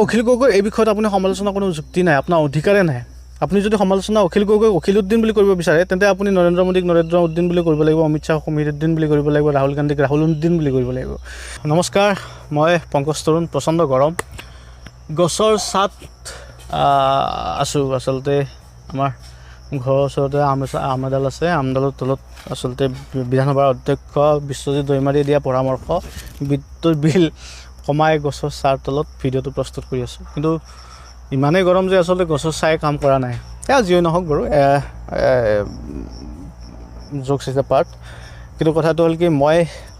অখিল গগৈ এই বিষয়ত আপুনি সমালোচনা কোনো যুক্তি নাই, আপোনাৰ অধিকাৰে নাই। আপুনি যদি সমালোচনা অখিল গগৈক অখিলউদ্দিন বুলি কৰিব বিচাৰে তেন্তে আপুনি নৰেন্দ্ৰ মোদীক নৰেন্দ্ৰ উদ্দিন বুলি কৰিব লাগিব, অমিত শ্বাহক সমীৰউদ্দিন বুলি কৰিব লাগিব, ৰাহুল গান্ধীক ৰাহুল উদ্দিন বুলি কৰিব লাগিব। নমস্কাৰ, মই পংকজ তৰুণ। প্ৰচণ্ড গৰম, গছৰ ছাত আছোঁ। আচলতে আমাৰ ঘৰৰ ওচৰতে আম এডাল আছে। আমডালৰ তলত আচলতে বিধানসভাৰ অধ্যক্ষ বিশ্বজিৎ দৈমাৰীয়ে দিয়া পৰামৰ্শ বিদ্যুৎ বিল কমাই গছৰ ছাঁৰ তলত ভিডিঅ'টো প্ৰস্তুত কৰি আছোঁ। কিন্তু ইমানেই গৰম যে আচলতে গছৰ ছাঁয়ে কাম কৰা নাই। এয়া যিয়ে নহওক বাৰু, জোকছ ইজ এ পাৰ্ট। কিন্তু কথাটো হ'ল কি, মই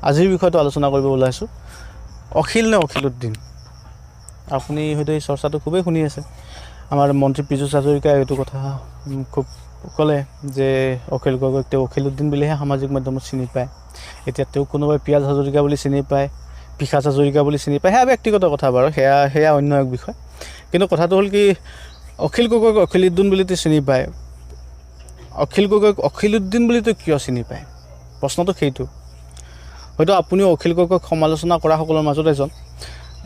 আজিৰ বিষয়টো আলোচনা কৰিব ওলাইছোঁ অখিল নে অখিলউদ্দিন। আপুনি হয়তো এই চৰ্চাটো খুবেই শুনি আছে। আমাৰ মন্ত্ৰী পীযুষ হাজৰিকাই এইটো কথা খুব ক'লে যে অখিল গগৈক তেওঁ অখিলউদ্দিন বুলিহে সামাজিক মাধ্যমত চিনি পায়। এতিয়া তেওঁ কোনোবাই পিয়াজ হাজৰিকা বুলি চিনি পায়, পিশাচ হাজৰিকা বুলি চিনি পায়, সেয়া ব্যক্তিগত কথা বাৰু, সেয়া অন্য এক বিষয়। কিন্তু কথাটো হ'ল কি, অখিল গগৈক অখিলউদ্দিন বুলিতো চিনি পায়, অখিল গগৈক অখিলউদ্দিন বুলিতো কিয় চিনি পায়? প্ৰশ্নটো সেইটো। হয়তো আপুনিও অখিল গগৈক সমালোচনা কৰা সকলৰ মাজত এজন,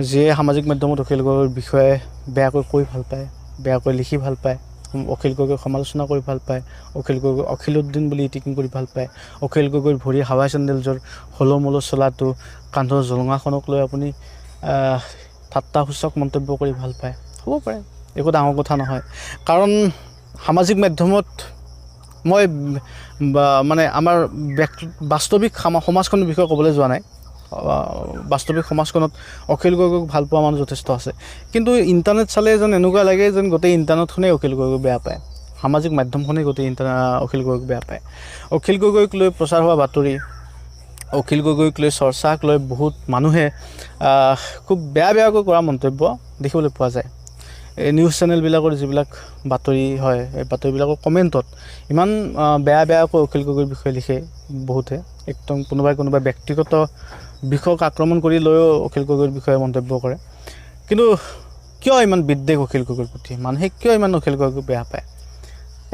যিয়ে সামাজিক মাধ্যমত অখিল গগৈৰ বিষয়ে বেয়াকৈ কৈ ভাল পায়, বেয়াকৈ লিখি ভাল পায়, অখিল গগৈক সমালোচনা কৰি ভাল পায়, অখিল গগৈ অখিলউদ্দিন বুলি ইটিকিং কৰি ভাল পায়, অখিল গগৈৰ ভৰি হাৱাই চেণ্ডেলযোৰ হলমল চলাটো, কান্ধৰ জলঙাখনক লৈ আপুনি ঠাট্টাসূচক মন্তব্য কৰি ভাল পায়। হ'ব পাৰে, একো ডাঙৰ কথা নহয়। কাৰণ সামাজিক মাধ্যমত মই মানে আমাৰ বাস্তৱিক সমাজখনৰ বিষয়ে ক'বলৈ যোৱা নাই। বাস্তৱিক সমাজখনত অখিল গগৈক ভাল পোৱা মানুহ যথেষ্ট আছে। কিন্তু ইণ্টাৰনেট চালে যেন এনেকুৱা লাগে যেন গোটেই ইণ্টাৰনেটখনেই অখিল গগৈক বেয়া পায়, সামাজিক মাধ্যমখনেই গোটেই অখিল গগৈক বেয়া পায়। অখিল গগৈক লৈ প্ৰচাৰ হোৱা বাতৰি, অখিল গগৈক লৈ চৰ্চাক লৈ বহুত মানুহে খুব বেয়াকৈ কৰা মন্তব্য দেখিবলৈ পোৱা যায়। এই নিউজ চেনেলবিলাকৰ যিবিলাক বাতৰি হয়, এই বাতৰিবিলাকৰ কমেণ্টত ইমান বেয়াকৈ অখিল গগৈৰ বিষয়ে লিখে বহুতে। একদম কোনোবাই ব্যক্তিগত বিষয়ক আক্ৰমণ কৰি লৈও অখিল গগৈৰ বিষয়ে মন্তব্য কৰে। কিন্তু কিয় ইমান বিদ্বেষ অখিল গগৈৰ প্ৰতি? মানুহে কিয় ইমান অখিল গগৈক বেয়া পায়?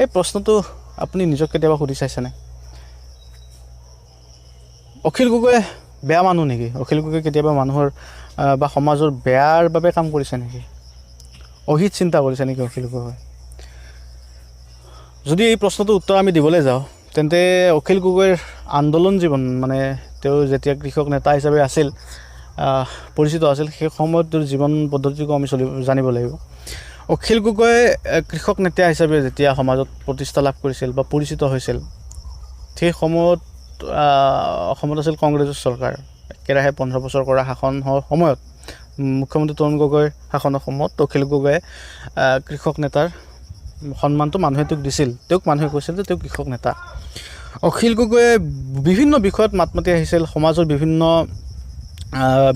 এই প্ৰশ্নটো আপুনি নিজক কেতিয়াবা সুধি চাইছেনে? অখিল গগৈ বেয়া মানুহ নেকি? অখিল গগৈ কেতিয়াবা মানুহৰ বা সমাজৰ বেয়াৰ বাবে কাম কৰিছে নেকি? অহিত চিন্তা কৰিছে নেকি অখিল গগৈ? যদি এই প্ৰশ্নটোৰ উত্তৰ আমি দিবলৈ যাওঁ, তেন্তে অখিল গগৈৰ আন্দোলন জীৱন, মানে তেওঁ যেতিয়া কৃষক নেতা হিচাপে আছিল, পৰিচিত আছিল, সেই সময়ত তেওঁৰ জীৱন পদ্ধতিকো আমি জানিব লাগিব। অখিল গগৈ কৃষক নেতা হিচাপে যেতিয়া সমাজত প্ৰতিষ্ঠা লাভ কৰিছিল বা পৰিচিত হৈছিল, সেই সময়ত অসমত আছিল কংগ্ৰেছৰ চৰকাৰ। একেৰাহে 15 বছৰ কৰা শাসনৰ সময়ত, মুখ্যমন্ত্ৰী তৰুণ গগৈৰ শাসনৰ সময়ত অখিল গগৈয়ে কৃষক নেতাৰ সন্মানটো মানুহে তেওঁক দিছিল। তেওঁক মানুহে কৈছিল যে তেওঁ কৃষক নেতা। অখিল গগৈয়ে বিভিন্ন বিষয়ত মাত মাতি আহিছিল, সমাজৰ বিভিন্ন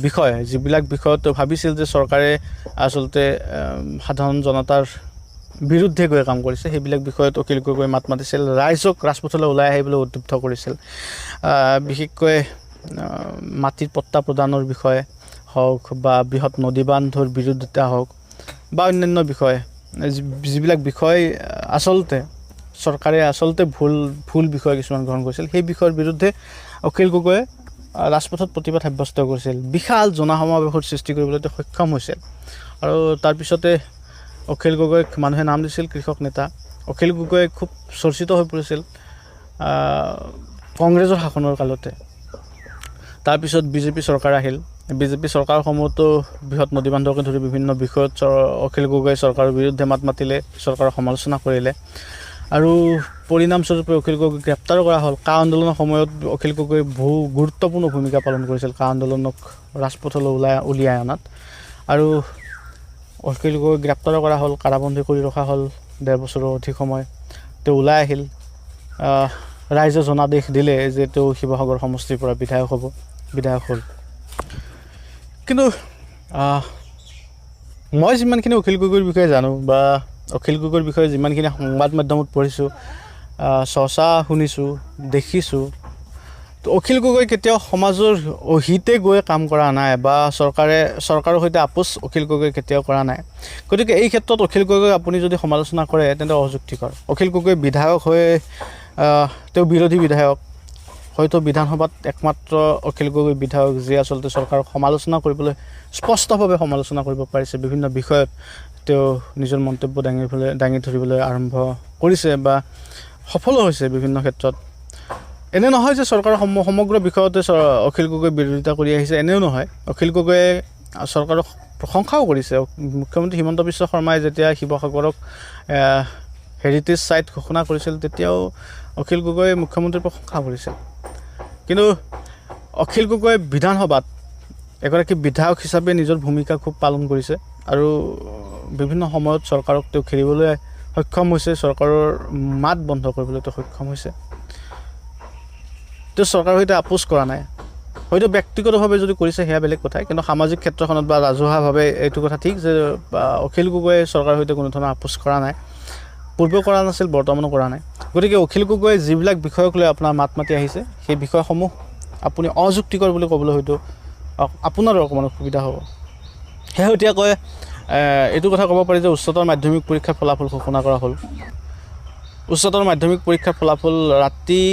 বিষয়, যিবিলাক বিষয়ত তেওঁ ভাবিছিল যে চৰকাৰে আচলতে সাধাৰণ জনতাৰ বিৰুদ্ধে গৈ কাম কৰিছে, সেইবিলাক বিষয়ত অখিল গগৈয়ে মাত মাতিছিল, ৰাইজক ৰাজপথলৈ ওলাই আহিবলৈ উদ্বুদ্ধ কৰিছিল। বিশেষকৈ মাটিৰ পট্টা প্ৰদানৰ বিষয়ে হওক বা বৃহৎ নদী বান্ধৰ বিৰোধিতা হওক বা অন্যান্য বিষয়, যিবিলাক বিষয় আচলতে চৰকাৰে ভুল বিষয় কিছুমান গ্ৰহণ কৰিছিল, সেই বিষয়ৰ বিৰুদ্ধে অখিল গগৈয়ে ৰাজপথত প্ৰতিবাদ সাব্যস্ত কৰিছিল। বিশাল জনসমাৱেশৰ সৃষ্টি কৰিবলৈ তেওঁ সক্ষম হৈছিল। আৰু তাৰপিছতে অখিল গগৈক মানুহে নাম দিছিল কৃষক নেতা। অখিল গগৈ খুব চৰ্চিত হৈ পৰিছিল কংগ্ৰেছৰ শাসনৰ কালতে। তাৰপিছত বিজেপি চৰকাৰ আহিল। বিজেপি চৰকাৰৰ সময়তো বৃহৎ নদী বান্ধকে ধৰি বিভিন্ন বিষয়ত অখিল গগৈ চৰকাৰৰ বিৰুদ্ধে মাত মাতিলে, চৰকাৰৰ সমালোচনা কৰিলে। আৰু পৰিণামস্বৰূপে অখিল গগৈক গ্ৰেপ্তাৰো কৰা হ'ল। কা আন্দোলনৰ সময়ত অখিল গগৈ বহু গুৰুত্বপূৰ্ণ ভূমিকা পালন কৰিছিল কা আন্দোলনক ৰাজপথলৈ উলিয়াই অনাত। আৰু অখিল গগৈক গ্ৰেপ্তাৰো কৰা হ'ল, কাৰাবন্দী কৰি ৰখা হ'ল 1.5 বছৰৰ অধিক সময়। তেওঁ ওলাই আহিল, ৰাইজে জনাদেশ দিলে যে তেওঁ শিৱসাগৰ সমষ্টিৰ পৰা বিধায়ক হ'ল। কিন্তু মই যিমানখিনি অখিল গগৈৰ বিষয়ে জানো বা অখিল গগৈৰ বিষয়ে যিমানখিনি সংবাদ মাধ্যমত পঢ়িছোঁ, চৰ্চা শুনিছোঁ, দেখিছোঁ, তো অখিল গগৈ কেতিয়াও সমাজৰ অহিতে গৈ কাম কৰা নাই বা চৰকাৰৰ সৈতে আপোচ অখিল গগৈ কেতিয়াও কৰা নাই। গতিকে এই ক্ষেত্ৰত অখিল গগৈ আপুনি যদি সমালোচনা কৰে তেন্তে অযুক্তিকৰ। অখিল গগৈ বিধায়ক হৈ তেওঁ বিৰোধী বিধায়ক, হয়তো বিধানসভাত একমাত্ৰ অখিল গগৈ বিধায়ক যিয়ে আচলতে চৰকাৰক সমালোচনা কৰিবলৈ স্পষ্টভাৱে সমালোচনা কৰিব পাৰিছে বিভিন্ন বিষয়ত তেওঁ নিজৰ মন্তব্য দাঙি ধৰিবলৈ আৰম্ভ কৰিছে বা সফলো হৈছে বিভিন্ন ক্ষেত্ৰত এনে নহয় যে চৰকাৰৰ সমগ্ৰ বিষয়তে অখিল গগৈ বিৰোধিতা কৰি আহিছে এনেও নহয় অখিল গগৈয়ে চৰকাৰক প্ৰশংসাও কৰিছে মুখ্যমন্ত্ৰী হিমন্ত বিশ্ব শৰ্মাই যেতিয়া শিৱসাগৰক হেৰিটেজ সাইট ঘোষণা কৰিছিল তেতিয়াও অখিল গগৈয়ে মুখ্যমন্ত্ৰীৰ প্ৰশংসা কৰিছিল কিন্তু অখিল গগৈয়ে বিধানসভাত এগৰাকী বিধায়ক হিচাপে নিজৰ ভূমিকা খুব পালন কৰিছে আৰু বিভিন্ন সময়ত চৰকাৰক তেওঁ খেলিবলৈ সক্ষম হৈছে চৰকাৰৰ মাত বন্ধ কৰিবলৈ তেওঁ সক্ষম হৈছে তেওঁ চৰকাৰৰ সৈতে আপোচ কৰা নাই হয়তো ব্যক্তিগতভাৱে যদি কৰিছে সেয়া বেলেগ কথা কিন্তু সামাজিক ক্ষেত্ৰখনত বা ৰাজহুৱাভাৱে এইটো কথা ঠিক যে অখিল গগৈয়ে চৰকাৰৰ সৈতে কোনো ধৰণৰ আপোচ কৰা নাই পূৰ্বেও কৰা নাছিল বৰ্তমানো কৰা নাই গতিকে অখিল গগৈয়ে যিবিলাক বিষয়ক লৈ আপোনাৰ মাত মাতি আহিছে সেই বিষয়সমূহ আপুনি অযুক্তিকৰ বুলি ক'বলৈ হয়তো আপোনাৰো অকণমান অসুবিধা হ'ব শেহতীয়াকৈ এইটো কথা ক'ব পাৰি যে উচ্চতৰ মাধ্যমিক পৰীক্ষাৰ ফলাফল ঘোষণা কৰা হ'ল উচ্চতৰ মাধ্যমিক পৰীক্ষাৰ ফলাফল ৰাতি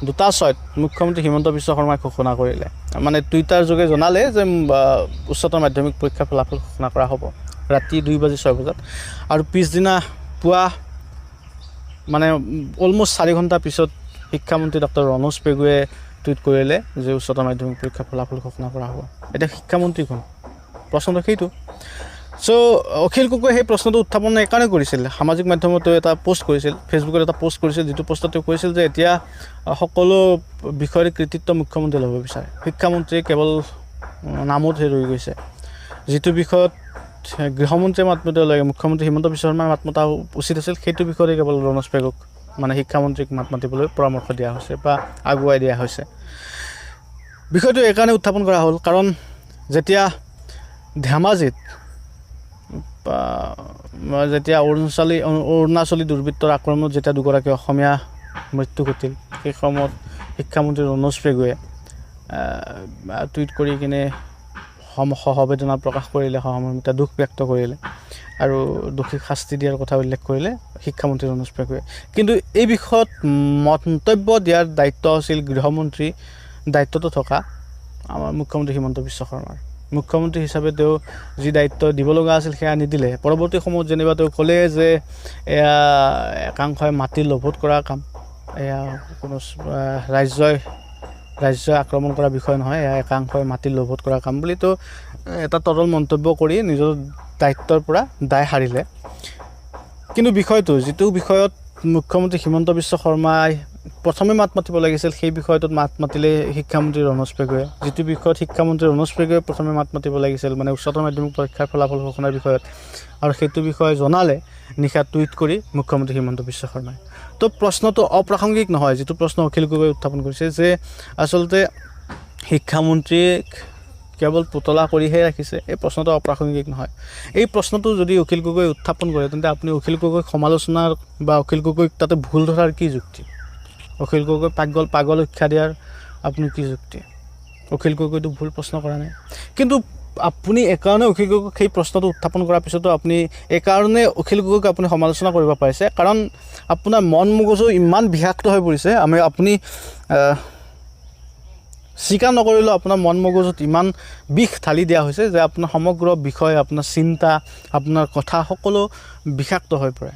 2:06 মুখ্যমন্ত্ৰী হিমন্ত বিশ্ব শৰ্মাই ঘোষণা কৰিলে মানে টুইটাৰ যোগে জনালে যে উচ্চতৰ মাধ্যমিক পৰীক্ষাৰ ফলাফল ঘোষণা কৰা হ'ব ৰাতি 2:06 আৰু পিছদিনা পুৱা মানে অলমোষ্ট 4 ঘণ্টা পিছত শিক্ষামন্ত্ৰী ডক্টৰ ৰণোজ পেগুৱে টুইট কৰিলে যে উচ্চতৰ মাধ্যমিক পৰীক্ষাৰ ফলাফল ঘোষণা কৰা হ'ব এতিয়া শিক্ষামন্ত্ৰী কোন প্ৰশ্নটো সেইটো সো অখিল গগৈয়ে সেই প্ৰশ্নটো উত্থাপন এইকাৰণে কৰিছিল সামাজিক মাধ্যমত এটা পোষ্ট কৰিছিল ফেচবুকত এটা পোষ্ট কৰিছিল যিটো পোষ্টত তেওঁ কৈছিল যে এতিয়া সকলো বিষয়ৰ কৃতিত্ব মুখ্যমন্ত্ৰীয়ে ল'ব বিচাৰে শিক্ষামন্ত্ৰীয়ে কেৱল নামতহে ৰৈ গৈছে যিটো বিষয়ত গৃহমন্ত্ৰীয়ে মাত মাতিব লাগে মুখ্যমন্ত্ৰী হিমন্ত বিশ্ব শৰ্মাৰ মাত মতা উচিত আছিল সেইটো বিষয়তে কেৱল ৰণোজ পেগুক মানে শিক্ষামন্ত্ৰীক মাত মাতিবলৈ পৰামৰ্শ দিয়া হৈছে বা আগুৱাই দিয়া হৈছে বিষয়টো এইকাৰণে উত্থাপন কৰা হ'ল কাৰণ যেতিয়া ধেমাজিত যেতিয়া অৰুণাচলী দুৰ্বৃত্তৰ আক্ৰমণত যেতিয়া দুগৰাকী অসমীয়া মৃত্যু ঘটিল সেই সময়ত শিক্ষামন্ত্ৰী ৰণোজ পেগুৱে টুইট কৰি কিনে সমবেদনা প্ৰকাশ কৰিলে সহমৰ্মিতা দুখ ব্যক্ত কৰিলে আৰু দোষীক শাস্তি দিয়াৰ কথা উল্লেখ কৰিলে শিক্ষামন্ত্ৰী ৰণোজ পেগুৱে কিন্তু এই বিষয়ত মন্তব্য দিয়াৰ দায়িত্ব আছিল গৃহমন্ত্ৰী দায়িত্বটো থকা আমাৰ মুখ্যমন্ত্ৰী হিমন্ত বিশ্ব শৰ্মাৰ মুখ্যমন্ত্ৰী হিচাপে তেওঁ যি দায়িত্ব দিব লগা আছিল সেয়া নিদিলে পৰৱৰ্তী সময়ত যেনিবা তেওঁ ক'লে যে এয়া একাংশই মাটি লোভত কৰা কাম এয়া কোনো ৰাজ্যই আক্ৰমণ কৰা বিষয় নহয় এয়া একাংশই মাটি লোভত কৰা কাম বুলি তো এটা তৰল মন্তব্য কৰি নিজৰ দায়িত্বৰ পৰা দায় সাৰিলে কিন্তু বিষয়টো যিটো বিষয়ত মুখ্যমন্ত্ৰী হিমন্ত বিশ্ব শৰ্মাই প্ৰথমে মাত মাতিব লাগিছিল সেই বিষয়টোত মাত মাতিলে শিক্ষামন্ত্ৰী ৰণোজ পেগুৱে যিটো বিষয়ত শিক্ষামন্ত্ৰী ৰণোজ পেগুৱে প্ৰথমে মাত মাতিব লাগিছিল মানে উচ্চতৰ মাধ্যমিক পৰীক্ষাৰ ফলাফল ঘোষণাৰ বিষয়ত আৰু সেইটো বিষয়ে জনালে নিশা টুইট কৰি মুখ্যমন্ত্ৰী হিমন্ত বিশ্ব শৰ্মাই তো প্ৰশ্নটো অপ্ৰাসংগিক নহয় যিটো প্ৰশ্ন অখিল গগৈ উত্থাপন কৰিছে যে আচলতে শিক্ষামন্ত্ৰীক কেৱল পুতলা কৰিহে ৰাখিছে এই প্ৰশ্নটো অপ্ৰাসংগিক নহয় এই প্ৰশ্নটো যদি অখিল গগৈ উত্থাপন কৰে তেন্তে আপুনি অখিল গগৈক সমালোচনাৰ বা অখিল গগৈক তাতে ভুল ধৰাৰ কি যুক্তি অখিল গগৈ পাগল শিক্ষা দিয়াৰ আপুনি কি যুক্তি অখিল গগৈতো ভুল প্ৰশ্ন কৰা নাই কিন্তু আপুনি এইকাৰণে অখিল গগৈক সেই প্ৰশ্নটো উত্থাপন কৰাৰ পিছতো আপুনি এইকাৰণে অখিল গগৈক আপুনি সমালোচনা কৰিব পাৰিছে কাৰণ আপোনাৰ মন মগজু ইমান বিষাক্ত হৈ পৰিছে আপুনি স্বীকাৰ নকৰিলেও আপোনাৰ মন মগজুত ইমান বিষ ঢালি দিয়া হৈছে যে আপোনাৰ সমগ্ৰ বিষয় আপোনাৰ চিন্তা আপোনাৰ কথা সকলো বিষাক্ত হৈ পৰে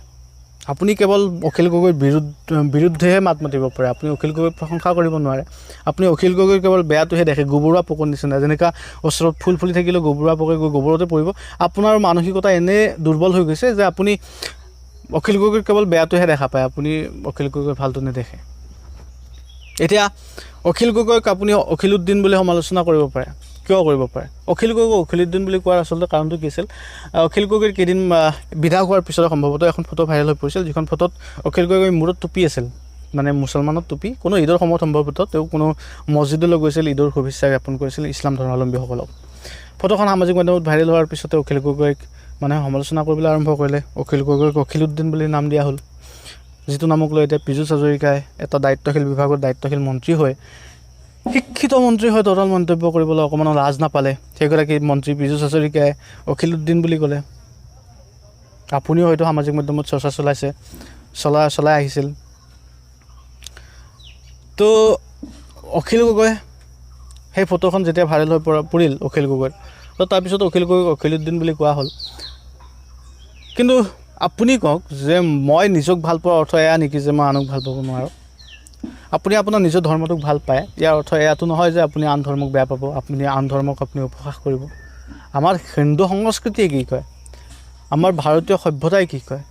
আপুনি কেৱল অখিল গগৈৰ বিৰুদ্ধেহে মাত মাতিব পাৰে আপুনি অখিল গগৈক প্ৰশংসা কৰিব নোৱাৰে আপুনি অখিল গগৈৰ কেৱল বেয়াটোহে দেখে গোবৰুৱা পোকৰ নিচিনা যেনেকুৱা ওচৰত ফুল ফুলি থাকিলেও গোবৰুৱা পোকে গৈ গোবৰতে পৰিব আপোনাৰ মানসিকতা এনে দুৰ্বল হৈ গৈছে যে আপুনি অখিল গগৈৰ কেৱল বেয়াটোহে দেখা পায় আপুনি অখিল গগৈৰ ভালটো নেদেখে এতিয়া অখিল গগৈক আপুনি অখিলউদ্দিন বুলি সমালোচনা কৰিব পাৰে কিয় কৰিব পাৰে অখিল গগৈক অখিলউদ্দিন বুলি কোৱাৰ আচলতে কাৰণটো কি আছিল অখিল গগৈৰ কেইদিন বিধায়ক হোৱাৰ পিছতে সম্ভৱতঃ এখন ফটো ভাইৰেল হৈ পৰিছিল যিখন ফটোত অখিল গগৈৰ মূৰত টুপি আছিল মানে মুছলমানৰ টুপি কোনো ঈদৰ সময়ত সম্ভৱতঃ তেওঁ কোনো মছজিদলৈ গৈছিল ঈদৰ শুভেচ্ছা জ্ঞাপন কৰিছিল ইছলাম ধৰ্মাৱলম্বীসকলক ফটোখন সামাজিক মাধ্যমত ভাইৰেল হোৱাৰ পিছতে অখিল গগৈক মানে সমালোচনা কৰিবলৈ আৰম্ভ কৰিলে অখিল গগৈক অখিলউদ্দিন বুলি নাম দিয়া হ'ল যিটো নামক লৈ এতিয়া পীযুষ হাজৰিকাই এটা দায়িত্বশীল বিভাগৰ দায়িত্বশীল মন্ত্ৰী হৈ শিক্ষিত মন্ত্ৰী হৈ তৰল মন্তব্য কৰিবলৈ অকণমান লাজ নাপালে সেইগৰাকী মন্ত্ৰী পীযুষ হাজৰিকাই অখিলউদ্দিন বুলি ক'লে আপুনিও হয়তো সামাজিক মাধ্যমত চৰ্চা চলাই আহিছিল তো অখিল গগৈ সেই ফটোখন যেতিয়া ভাইৰেল হৈ পৰিল অখিল গগৈৰ, তো তাৰপিছত অখিল গগৈক অখিলুদ্দিন বুলি কোৱা হ'ল। কিন্তু আপুনি কওক যে মই নিজক ভাল পোৱাৰ অৰ্থ এয়া নেকি যে মই আনক ভাল পাব নোৱাৰোঁ? আপুনি আপোনাৰ নিজৰ ধৰ্মটোক ভাল পায়, ইয়াৰ অৰ্থ এয়াটো নহয় যে আপুনি আন ধৰ্মক বেয়া পাব, আপুনি আন ধৰ্মক আপুনি উপহাস কৰিব। আমাৰ হিন্দু সংস্কৃতিয়ে কি কয়, আমাৰ ভাৰতীয় সভ্যতাই কি কয়,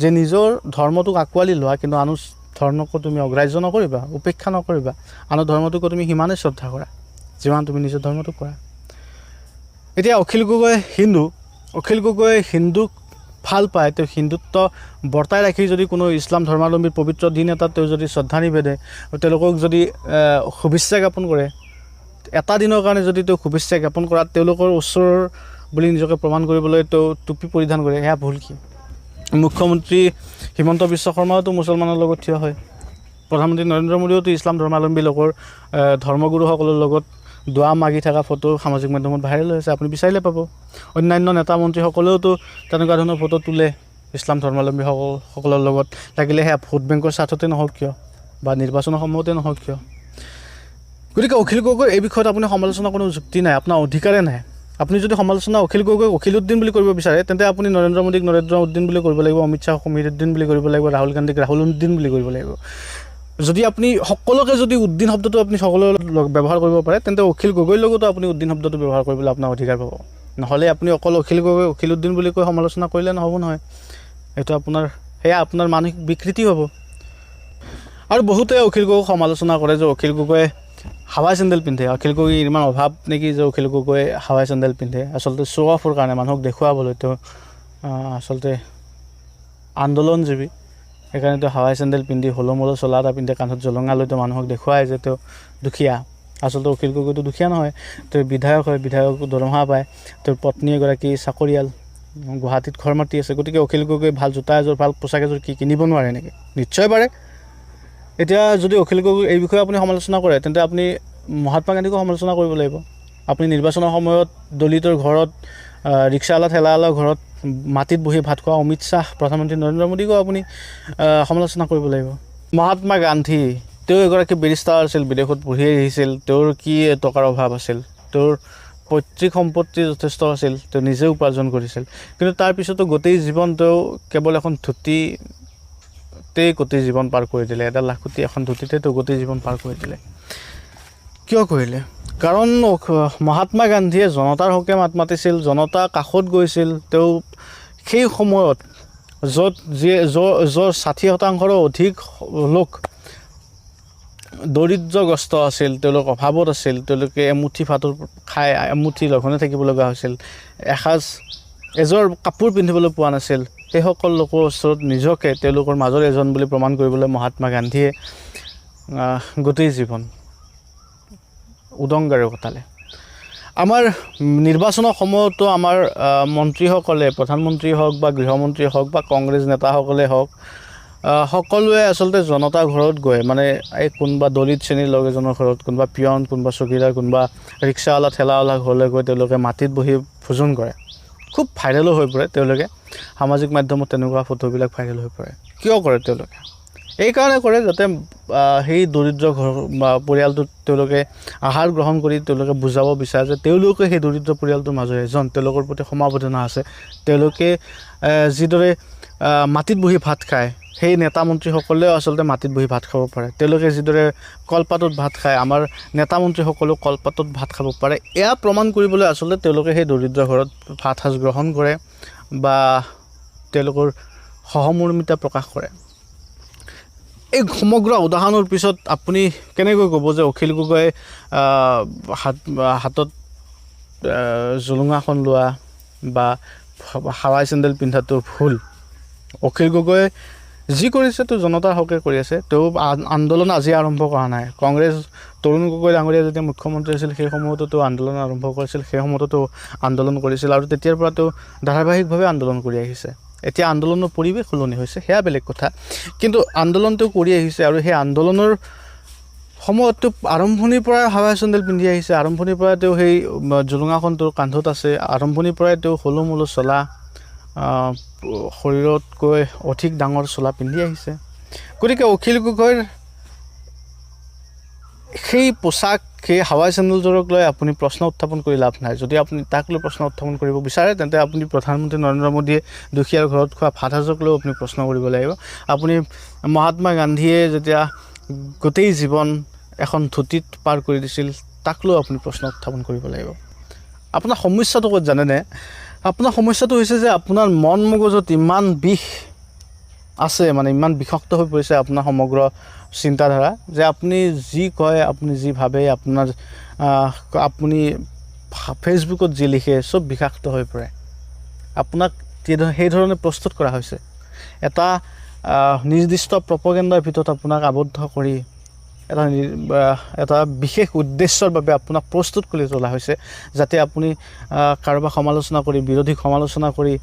যে নিজৰ ধৰ্মটোক আঁকোৱালি লোৱা, কিন্তু আন ধৰ্মকো তুমি অগ্ৰাহ্য নকৰিবা, উপেক্ষা নকৰিবা। আনৰ ধৰ্মটোকো তুমি সিমানেই শ্ৰদ্ধা কৰা যিমান তুমি নিজৰ ধৰ্মটোক কৰা। এতিয়া অখিল গগৈ হিন্দু, অখিল গগৈ হিন্দুক ভাল পায়, তেওঁ হিন্দুত্ব বৰ্তাই ৰাখি যদি কোনো ইছলাম ধৰ্মাৱলম্বীৰ পবিত্ৰ দিন এটাত তেওঁ যদি শ্ৰদ্ধা নিবেদে, তেওঁলোকক যদি শুভেচ্ছা জ্ঞাপন কৰে, এটা দিনৰ কাৰণে যদি তেওঁ শুভেচ্ছা জ্ঞাপন কৰাত তেওঁলোকৰ ওচৰৰ বুলি নিজকে প্ৰমাণ কৰিবলৈ তেওঁ টুপি পৰিধান কৰে, সেয়া ভুল কি? মুখ্যমন্ত্ৰী হিমন্ত বিশ্ব শৰ্মাওতো মুছলমানৰ লগত থিয় হয়, প্ৰধানমন্ত্ৰী নৰেন্দ্ৰ মোদীয়েওতো ইছলাম ধৰ্মাৱলম্বী লোকৰ ধৰ্মগুৰুসকলৰ লগত দোৱা মাগি থকা ফটো সামাজিক মাধ্যমত ভাইৰেল হৈছে, আপুনি বিচাৰিলে পাব। অন্যান্য নেতা মন্ত্ৰীসকলেওতো তেনেকুৱা ধৰণৰ ফটো তোলে ইছলাম ধৰ্মাৱলম্বীসকলৰ লগত, লাগিলে সেয়া ভোট বেংকৰ স্বাৰ্থতে নহওক কিয় বা নিৰ্বাচনৰ সময়তে নহওক কিয়। গতিকে অখিল গগৈ এই বিষয়ত আপুনি সমালোচনা কোনো যুক্তি নাই, আপোনাৰ অধিকাৰে নাই। আপুনি যদি সমালোচনা অখিল গগৈক অখিলুদ্দিন বুলি কৰিব বিচাৰে, তেন্তে আপুনি নৰেন্দ্ৰ মোদীক নৰেন্দ্ৰ উদ্দিন বুলি কৰিব লাগিব, অমিত শ্বাহক সমীৰুদ্দিন বুলি কৰিব লাগিব, ৰাহুল গান্ধীক ৰাহুল উদ্দিন বুলি কৰিব লাগিব। যদি আপুনি সকলোকে যদি উদ্দিন শব্দটো আপুনি সকলোৰে ব্যৱহাৰ কৰিব পাৰে, তেন্তে অখিল গগৈৰ লগতো আপুনি উদ্দিন শব্দটো ব্যৱহাৰ কৰিবলৈ আপোনাৰ অধিকাৰ পাব। নহ'লে আপুনি অকল অখিল গগৈ অখিলুদ্দিন বুলি কৈ সমালোচনা কৰিলে নহ'ব নহয়, এইটো সেয়া আপোনাৰ মানসিক বিকৃতি হ'ব। আৰু বহুতে অখিল গগৈক সমালোচনা কৰে যে অখিল গগৈয়ে হাৱাই চেণ্ডেল পিন্ধে, অখিল গগৈৰ ইমান অভাৱ নেকি যে অখিল গগৈয়ে হাৱাই চেণ্ডেল পিন্ধে। আচলতে শ্ব' অফৰ কাৰণে, মানুহক দেখুৱাবলৈ, তেওঁ আচলতে আন্দোলনজীৱী, সেইকাৰণে তেওঁ হাৱাই চেণ্ডেল পিন্ধি হলমলো চোলা এটা পিন্ধে, কান্ধত জলঙা লৈ তেওঁ মানুহক দেখুৱায় যে তেওঁ দুখীয়া। আচলতে অখিল গগৈটো দুখীয়া নহয়, তেওঁ বিধায়ক হয়, বিধায়ক দৰমহা পায়, তেওঁৰ পত্নী এগৰাকী চাকৰিয়াল, গুৱাহাটীত ঘৰ মাতি আছে। গতিকে অখিল গগৈ ভাল জোতা এযোৰ ভাল পোচাক এযোৰ কি কিনিব নোৱাৰে নেকি? নিশ্চয় পাৰে। এতিয়া যদি অখিল গগৈ এই বিষয়ে আপুনি সমালোচনা কৰে, তেন্তে আপুনি মহাত্মা গান্ধীকো সমালোচনা কৰিব লাগিব। আপুনি নিৰ্বাচনৰ সময়ত দলিতৰ ঘৰত, ৰিক্সাৱালা ঠেলাৱালাৰ ঘৰত মাটিত বহি ভাত খোৱা অমিত শ্বাহ, প্ৰধানমন্ত্ৰী নৰেন্দ্ৰ মোদীকো আপুনি সমালোচনা কৰিব লাগিব। মহাত্মা গান্ধী, তেওঁ এগৰাকী বেৰিষ্টাৰ আছিল, বিদেশত পঢ়ি আহিছিল, তেওঁৰ কি টকাৰ অভাৱ আছিল, তেওঁৰ পৈতৃক সম্পত্তি যথেষ্ট আছিল, তেওঁ নিজে উপাৰ্জন কৰিছিল। কিন্তু তাৰপিছতো গোটেই জীৱন তেওঁ কেৱল এখন ধুতিতেই গোটেই জীৱন পাৰ কৰি দিলে, এটা লাখুটি এখন ধুতিতে তেওঁ গোটেই জীৱন পাৰ কৰি দিলে। কিয় কৰিলে? কাৰণ মহাত্মা গান্ধীয়ে জনতাৰ হকে মাত মাতিছিল, জনতাৰ কাষত গৈছিল। তেওঁ সেই সময়ত য'ৰ 60% অধিক লোক দৰিদ্ৰগ্ৰস্ত আছিল, তেওঁলোক অভাৱত আছিল, তেওঁলোকে এমুঠি ভাতৰ খাই এমুঠি লঘোণে থাকিব লগা হৈছিল, এযোৰ কাপোৰ পিন্ধিবলৈ পোৱা নাছিল। সেইসকল লোকৰ ওচৰত নিজকে তেওঁলোকৰ মাজৰ এজন বুলি প্ৰমাণ কৰিবলৈ মহাত্মা গান্ধীয়ে গোটেই জীৱন উদংগাৰে কটালে। আমাৰ নিৰ্বাচনৰ সময়তো আমাৰ মন্ত্ৰীসকলে, প্ৰধানমন্ত্ৰী হওক বা গৃহমন্ত্ৰী হওক বা কংগ্ৰেছ নেতাসকলে হওক, সকলোৱে আচলতে জনতাৰ ঘৰত গৈ, মানে এই কোনোবা দলিত শ্ৰেণীৰ লগ এজনৰ ঘৰত, কোনোবা পিয়ন, কোনোবা চকীদাৰ, কোনোবা ৰিক্সাৱালা ঠেলাৱালা ঘৰলৈ গৈ তেওঁলোকে মাটিত বহি ভোজন কৰে। খুব ভাইৰেলো হৈ পৰে তেওঁলোকে, সামাজিক মাধ্যমত তেনেকুৱা ফটোবিলাক ভাইৰেল হৈ পৰে। কিয় কৰে তেওঁলোকে? এইকাৰণে কৰে যাতে সেই দৰিদ্ৰ ঘৰ বা পৰিয়ালটোত তেওঁলোকে আহাৰ গ্ৰহণ কৰি তেওঁলোকে বুজাব বিচাৰে যে তেওঁলোকে সেই দৰিদ্ৰ পৰিয়ালটোৰ মাজৰ এজন, তেওঁলোকৰ প্ৰতি সমবেদনা আছে। তেওঁলোকে যিদৰে মাটিত বহি ভাত খায়, সেই নেতা মন্ত্ৰীসকলেও আচলতে মাটিত বহি ভাত খাব পাৰে। তেওঁলোকে যিদৰে কলপাতত ভাত খায়, আমাৰ নেতা মন্ত্ৰীসকলেও কলপাতত ভাত খাব পাৰে। এয়া প্ৰমাণ কৰিবলৈ আচলতে তেওঁলোকে সেই দৰিদ্ৰ ঘৰত ভাত সাজ গ্ৰহণ কৰে বা তেওঁলোকৰ সহমৰ্মিতা প্ৰকাশ কৰে। এই সমগ্ৰ উদাহৰণৰ পিছত আপুনি কেনেকৈ ক'ব যে অখিল গগৈ হাতত জোলঙাখন লোৱা বা হাৱাই চেণ্ডেল পিন্ধাটো ভুল? অখিল গগৈ যি কৰিছে তেওঁ জনতাৰ হকে কৰি আছে। তেওঁ আন্দোলন আজি আৰম্ভ কৰা নাই। কংগ্ৰেছ তৰুণ গগৈ ডাঙৰীয়া যেতিয়া মুখ্যমন্ত্ৰী আছিল, সেই সময়তো তেওঁ আন্দোলন আৰম্ভ কৰিছিল, সেই সময়তো তেওঁ আন্দোলন কৰিছিল আৰু তেতিয়াৰ পৰা তেওঁ ধাৰাবাহিকভাৱে আন্দোলন কৰি আহিছে। এতিয়া আন্দোলনৰ পৰিৱেশ সলনি হৈছে, সেয়া বেলেগ কথা, কিন্তু আন্দোলনটো কৰি আহিছে আৰু সেই আন্দোলনৰ সময়ত আৰম্ভণিৰ পৰাই হাৱাই চেণ্ডেল পিন্ধি আহিছে, আৰম্ভণিৰ পৰাই তেওঁ সেই জোলঙাখন তেওঁৰ কান্ধত আছে, আৰম্ভণিৰ পৰাই তেওঁ হলুমলু চলা, শৰীৰতকৈ অধিক ডাঙৰ চোলা পিন্ধি আহিছে। গতিকে অখিল গগৈৰ সেই পোচাক সেই হাৱাই চেণ্ডেলযোৰক লৈ আপুনি প্ৰশ্ন উত্থাপন কৰি লাভ নাই। যদি আপুনি তাক লৈ প্ৰশ্ন উত্থাপন কৰিব বিচাৰে তেন্তে আপুনি প্ৰধানমন্ত্ৰী নৰেন্দ্ৰ মোদীয়ে দুখীয়াৰ ঘৰত খোৱা ভাত সাজক লৈ আপুনি প্ৰশ্ন কৰিব লাগিব। আপুনি মহাত্মা গান্ধীয়ে যেতিয়া গোটেই জীৱন এখন ধুতিত পাৰ কৰি দিছিল তাক লৈ আপুনি প্ৰশ্ন উত্থাপন কৰিব লাগিব। আপোনাৰ সমস্যাটো ক'ত জানেনে? আপোনাৰ সমস্যাটো হৈছে যে আপোনাৰ মন মগজুত ইমান বিষ আছে, মানে ইমান বিষাক্ত হৈ পৰিছে আপোনাৰ সমগ্ৰ চিন্তাধাৰা, যে আপুনি যি কয়, আপুনি যি ভাবে, আপোনাৰ আপুনি ফেচবুকত যি লিখে চব বিষাক্ত হৈ পৰে। আপোনাক সেই ধৰণে প্ৰস্তুত কৰা হৈছে, এটা নিৰ্দিষ্ট প্ৰপগেণ্ডাৰ ভিতৰত আপোনাক আবদ্ধ কৰি এটা বিশেষ উদ্দেশ্যৰ বাবে আপোনাক প্ৰস্তুত কৰি তোলা হৈছে, যাতে আপুনি কাৰোবাক সমালোচনা কৰি, বিৰোধীক সমালোচনা কৰি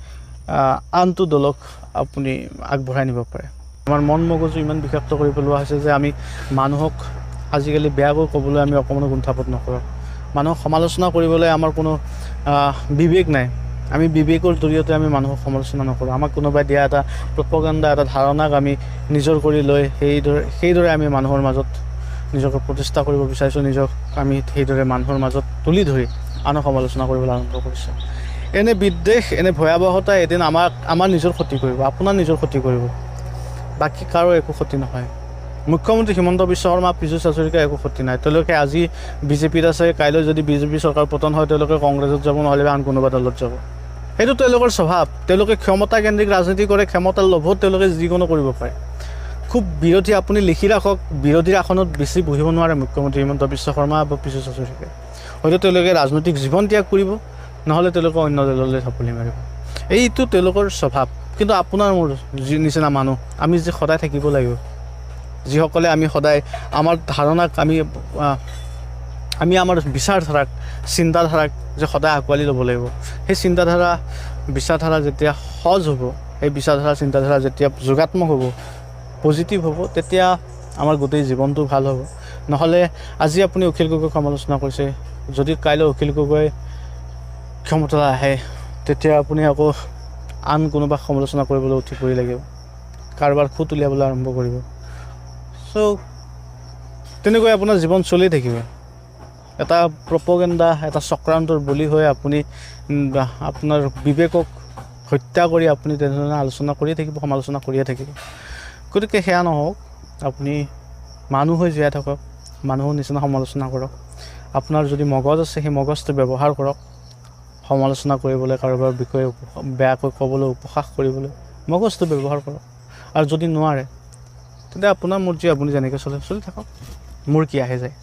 আনটো দলক আপুনি আগবঢ়াই নিব পাৰে। আমাৰ মন মগজু ইমান বিষাক্ত কৰি পেলোৱা হৈছে যে আমি মানুহক আজিকালি বেয়াকৈ ক'বলৈ আমি অকণমানো কুণ্ঠাবোধ নকৰোঁ। মানুহক সমালোচনা কৰিবলৈ আমাৰ কোনো বিবেক নাই। আমি বিবেকৰ জৰিয়তে আমি মানুহক সমালোচনা নকৰোঁ। আমাক কোনোবাই দিয়া এটা প্ৰপগেণ্ডা, এটা ধাৰণাক আমি নিজৰ কৰি লৈ সেইদৰে আমি মানুহৰ মাজত নিজকে প্ৰতিষ্ঠা কৰিব বিচাৰিছোঁ। নিজক আমি সেইদৰে মানুহৰ মাজত তুলি ধৰি আনক সমালোচনা কৰিবলৈ আৰম্ভ কৰিছোঁ। এনে বিদ্বেষ, এনে ভয়াৱহতা এদিন আমাৰ নিজৰ ক্ষতি কৰিব, আপোনাৰ নিজৰ ক্ষতি কৰিব, বাকী কাৰো একো ক্ষতি নহয়। মুখ্যমন্ত্ৰী হিমন্ত বিশ্ব শৰ্মা, পীযুষ হাজৰিকাৰ একো ক্ষতি নাই। তেওঁলোকে আজি বিজেপিত আছে, কাইলৈ যদি বিজেপি চৰকাৰ পতন হয় তেওঁলোকে কংগ্ৰেছত যাব, নহ'লে আন কোনোবা দলত যাব। সেইটো তেওঁলোকৰ স্বভাৱ। তেওঁলোকে ক্ষমতাকেন্দ্ৰিক ৰাজনীতি কৰে, ক্ষমতাৰ লোভত তেওঁলোকে যিকোনো কৰিব পাৰে। খুব বিৰোধী আপুনি লিখি ৰাখক, বিৰোধীৰ আসনত বেছি বহিব নোৱাৰে মুখ্যমন্ত্ৰী হিমন্ত বিশ্ব শৰ্মা বা পীযুষ হাজৰিকাই। হয়তো তেওঁলোকে ৰাজনৈতিক জীৱন ত্যাগ কৰিব, নহ'লে তেওঁলোকে অন্য দললৈ ঢাপলি মাৰিব। এইটো তেওঁলোকৰ স্বভাৱ। কিন্তু আপোনাৰ মোৰ যি নিচিনা মানুহ, আমি যে সদায় থাকিব লাগিব, যিসকলে আমি সদায় আমাৰ ধাৰণাক আমি আমাৰ বিচাৰধাৰাক, চিন্তাধাৰাক যে সদায় আঁকোৱালি ল'ব লাগিব। সেই চিন্তাধাৰা, বিচাৰধাৰা যেতিয়া সহজ হ'ব, সেই বিচাৰধাৰা, চিন্তাধাৰা যেতিয়া যোগাত্মক হ'ব, পজিটিভ হ'ব, তেতিয়া আমাৰ গোটেই জীৱনটো ভাল হ'ব। নহ'লে আজি আপুনি অখিল গগৈক সমালোচনা কৰিছে, যদি কাইলৈ অখিল গগৈ ক্ষমতালৈ আহে তেতিয়া আপুনি আকৌ আন কোনোবাক সমালোচনা কৰিবলৈ উঠি পৰি লাগিব, কাৰোবাৰ খুঁত উলিয়াবলৈ আৰম্ভ কৰিব। চ' তেনেকৈ আপোনাৰ জীৱন চলি থাকিব। এটা প্ৰপগেণ্ডা, এটা চক্ৰান্তৰ বলি হৈ আপুনি আপোনাৰ বিবেকক হত্যা কৰি আপুনি তেনেধৰণে আলোচনা কৰিয়ে থাকিব, সমালোচনা কৰিয়ে থাকিব। গতিকে সেয়া নহওক, আপুনি মানুহ হৈ জীয়াই থাকক, মানুহৰ নিচিনা সমালোচনা কৰক। আপোনাৰ যদি মগজ আছে সেই মগজটো ব্যৱহাৰ কৰক, সমালোচনা কৰিবলৈ, কাৰোবাৰ বিষয়ে বেয়াকৈ ক'বলৈ, উপহাস কৰিবলৈ মগজটো ব্যৱহাৰ কৰক। আৰু যদি নোৱাৰে তেন্তে আপোনাৰ মৰ্জি, আপুনি যেনেকৈ চলি থাকক, মোৰ কি আহে যায়।